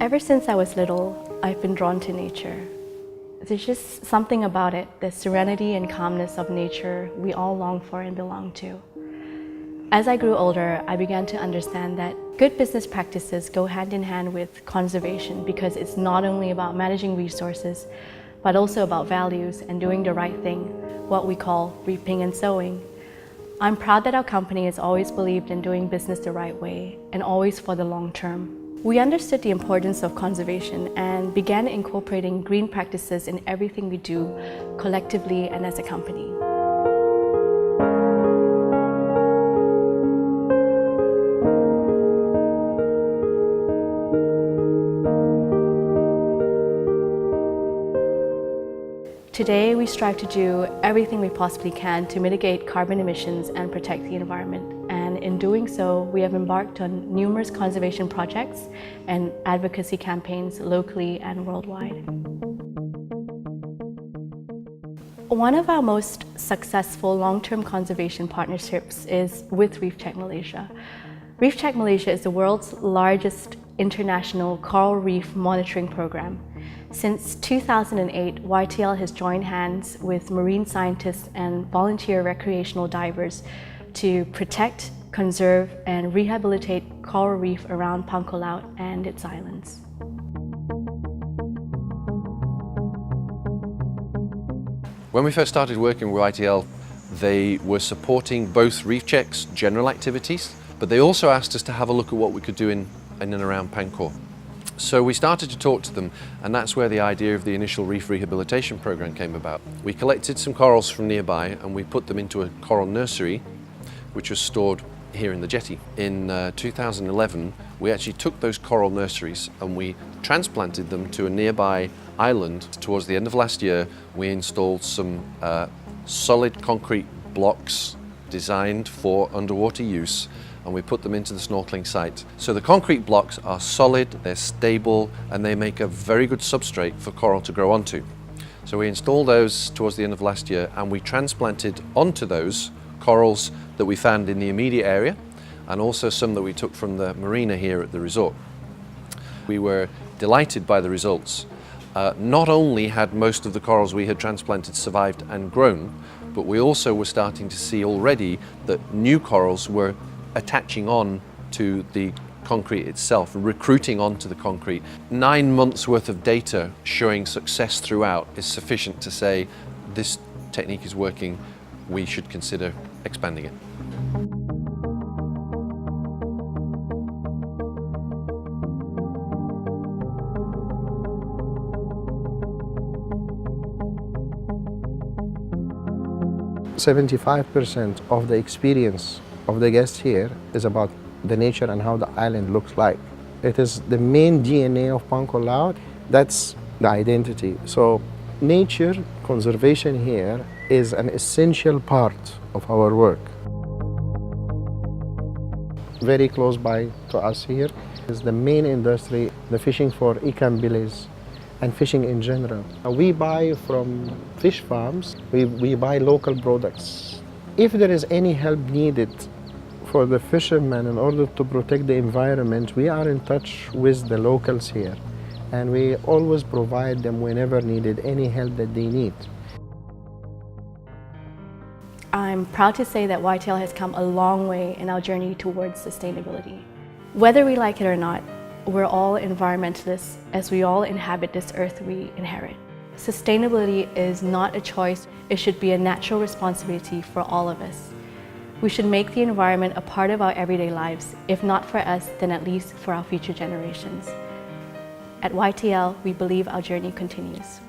Ever since I was little, I've been drawn to nature. There's just something about it, the serenity and calmness of nature we all long for and belong to. As I grew older, I began to understand that good business practices go hand in hand with conservation because it's not only about managing resources, but also about values and doing the right thing, what we call reaping and sowing. I'm proud that our company has always believed in doing business the right way and always for the long term. We understood the importance of conservation and began incorporating green practices in everything we do, collectively and as a company. Today, we strive to do everything we possibly can to mitigate carbon emissions and protect the environment. And in doing so, we have embarked on numerous conservation projects and advocacy campaigns locally and worldwide. One of our most successful long-term conservation partnerships is with Reef Check Malaysia. Reef Check Malaysia is the world's largest international coral reef monitoring program. Since 2008, YTL has joined hands with marine scientists and volunteer recreational divers to protect, conserve, and rehabilitate coral reef around Pangkor Laut and its islands. When we first started working with YTL, they were supporting both Reef Check's general activities, but they also asked us to have a look at what we could do in and around Pangkor. So we started to talk to them, and that's where the idea of the initial reef rehabilitation program came about. We collected some corals from nearby and we put them into a coral nursery which was stored here in the jetty. In 2011, we actually took those coral nurseries and we transplanted them to a nearby island. Towards the end of last year, we installed some solid concrete blocks designed for underwater use, and we put them into the snorkeling site. So the concrete blocks are solid, they're stable, and they make a very good substrate for coral to grow onto. So we installed those towards the end of last year, and we transplanted onto those corals that we found in the immediate area, and also some that we took from the marina here at the resort. We were delighted by the results. Not only had most of the corals we had transplanted survived and grown, but we also were starting to see already that new corals were attaching on to the concrete itself, recruiting onto the concrete. 9 months worth of data showing success throughout is sufficient to say this technique is working, we should consider expanding it. "75% of the experience of the guests here is about the nature and how the island looks like. It is the main DNA of Pangkor Laut. That's the identity. So nature conservation here is an essential part of our work. Very close by to us here is the main industry, the fishing for ikan bilis and fishing in general. We buy from fish farms, we buy local products. If there is any help needed for the fishermen in order to protect the environment, we are in touch with the locals here, and we always provide them whenever needed any help that they need. I'm proud to say that YTL has come a long way in our journey towards sustainability. Whether we like it or not, we're all environmentalists as we all inhabit this earth we inherit. Sustainability is not a choice, it should be a natural responsibility for all of us. We should make the environment a part of our everyday lives, if not for us, then at least for our future generations. At YTL, we believe our journey continues.